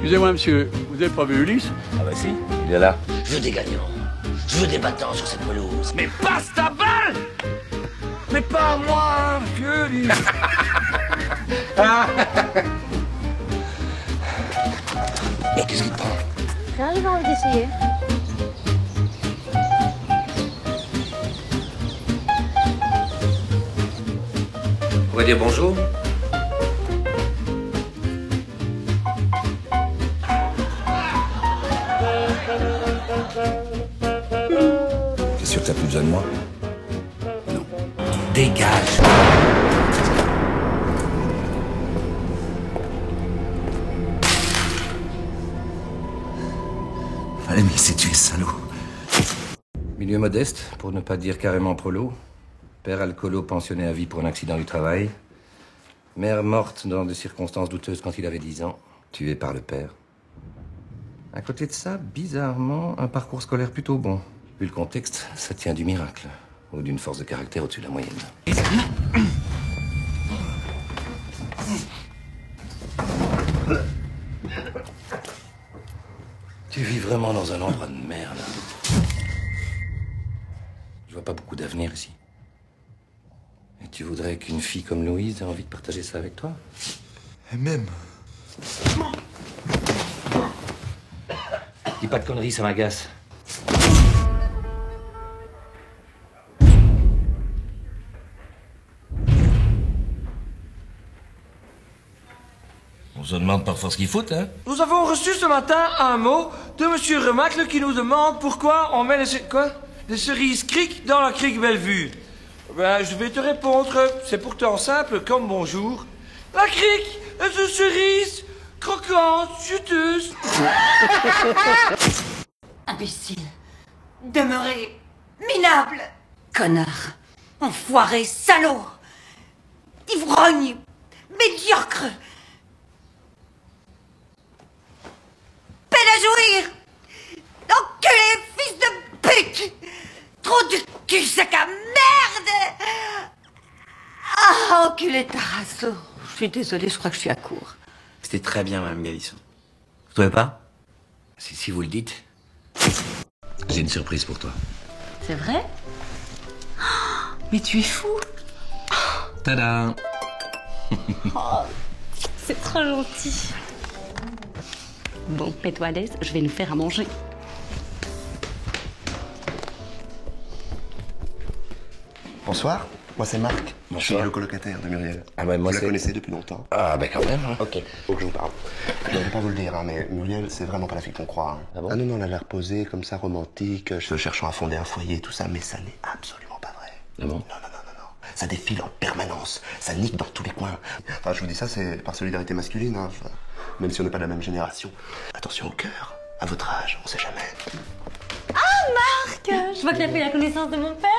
Excusez-moi, monsieur, vous avez pas vu Ulysse? Ah bah si, il est là. Je veux des gagnants. Je veux des battants sur cette pelouse. Mais passe ta balle! Mais pas moi, vieux lui. Mais qu'est-ce qu'il te prend? Rien, j'ai envie d'essayer. On pourrait dire bonjour? T'es sûr que t'as plus besoin de moi? Non. Dégage! Fallait me laisser tuer, salaud. Milieu modeste, pour ne pas dire carrément prolo. Père alcoolo pensionné à vie pour un accident du travail. Mère morte dans des circonstances douteuses quand il avait 10 ans. Tuée par le père. À côté de ça, bizarrement, un parcours scolaire plutôt bon. Vu le contexte, ça tient du miracle. Ou d'une force de caractère au-dessus de la moyenne. Tu vis vraiment dans un endroit de merde. Je vois pas beaucoup d'avenir ici. Et tu voudrais qu'une fille comme Louise ait envie de partager ça avec toi? Et même. Dis pas de conneries, ça m'agace. On se demande parfois ce qu'ils foutent, hein? Nous avons reçu ce matin un mot de Monsieur Remacle qui nous demande pourquoi on met les cerises cric dans la crique Bellevue. Ben, je vais te répondre, c'est pourtant simple comme bonjour. La crique est une cerise croquante, juteuse. Imbécile. Demeurez minable. Connard. Enfoiré, salaud. Ivrogne. Médiocre. Peine à jouir. Enculé, fils de pute. Trop de cul, sac à merde. Ah, enculé Tarasso. Je suis désolée, je crois que je suis à court. C'était très bien, Mme Galisson. Vous trouvez pas? Si vous le dites. J'ai une surprise pour toi. C'est vrai? Oh, mais tu es fou. Tada! C'est trop gentil. Bon, mets-toi à l'aise, je vais nous faire à manger. Bonsoir, moi c'est Marc. Bonsoir. Je suis le colocataire de Muriel. Ah ouais, moi vous la c'est... connaissez depuis longtemps? Ah bah quand même, hein. Ok, faut que je vous parle. Je ne vais pas vous le dire, hein, mais Muriel, c'est vraiment pas la fille qu'on croit. Hein. Ah bon? Ah non, non, elle a l'air posée, comme ça, romantique, cherchant à fonder un foyer, tout ça, mais ça n'est absolument pas vrai. Ah bon? Non, non, non, non, non. Ça défile en permanence, ça nique dans tous les coins. Enfin, je vous dis ça, c'est par solidarité masculine, hein, enfin, même si on n'est pas de la même génération. Attention au cœur, à votre âge, on sait jamais. Marc, je vois que tu as fait la connaissance de mon père.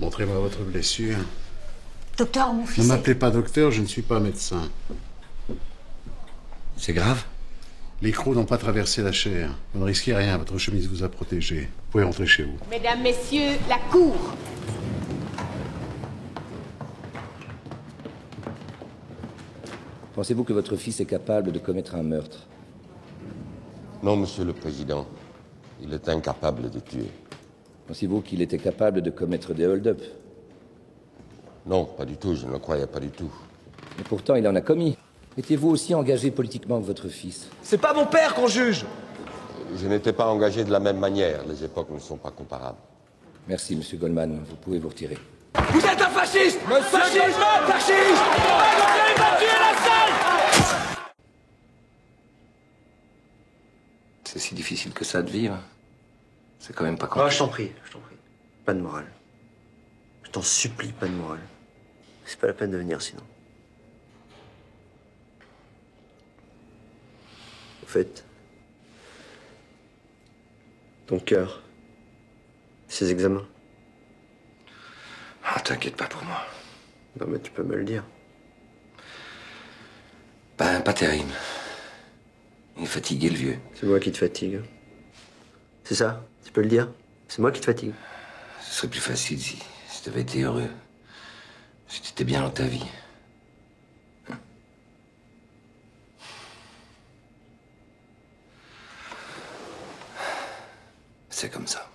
Montrez-moi votre blessure. Docteur, mon Ne fils. m'appelez pas docteur, je ne suis pas médecin. C'est grave? Les crocs n'ont pas traversé la chair. Vous ne risquez rien, votre chemise vous a protégé. Vous pouvez rentrer chez vous. Mesdames, Messieurs, la cour. Pensez-vous que votre fils est capable de commettre un meurtre? Non, Monsieur le Président. Il est incapable de tuer. Pensez-vous qu'il était capable de commettre des hold-up? Non, pas du tout, je ne le croyais pas du tout. Et pourtant, il en a commis. Étiez-vous aussi engagé politiquement que votre fils? C'est pas mon père qu'on juge. Je n'étais pas engagé de la même manière. Les époques ne sont pas comparables. Merci, Monsieur Goldman. Vous pouvez vous retirer. Vous êtes un fasciste. Fasciste. Fasciste. Vous allez tuer la salle. C'est si difficile que ça de vivre. C'est quand même pas Oh, compliqué. je t'en prie, je t'en prie. Pas de morale. Je t'en supplie, pas de morale. C'est pas la peine de venir sinon. Au fait, ton cœur, ces examens. Ah, t'inquiète pas pour moi. Non mais tu peux me le dire. Ben, pas terrible. Il est fatigué, le vieux. C'est moi qui te fatigue. C'est ça? Tu peux le dire? C'est moi qui te fatigue. Ce serait plus facile si tu avais été heureux. Si tu étais bien dans ta vie. C'est comme ça.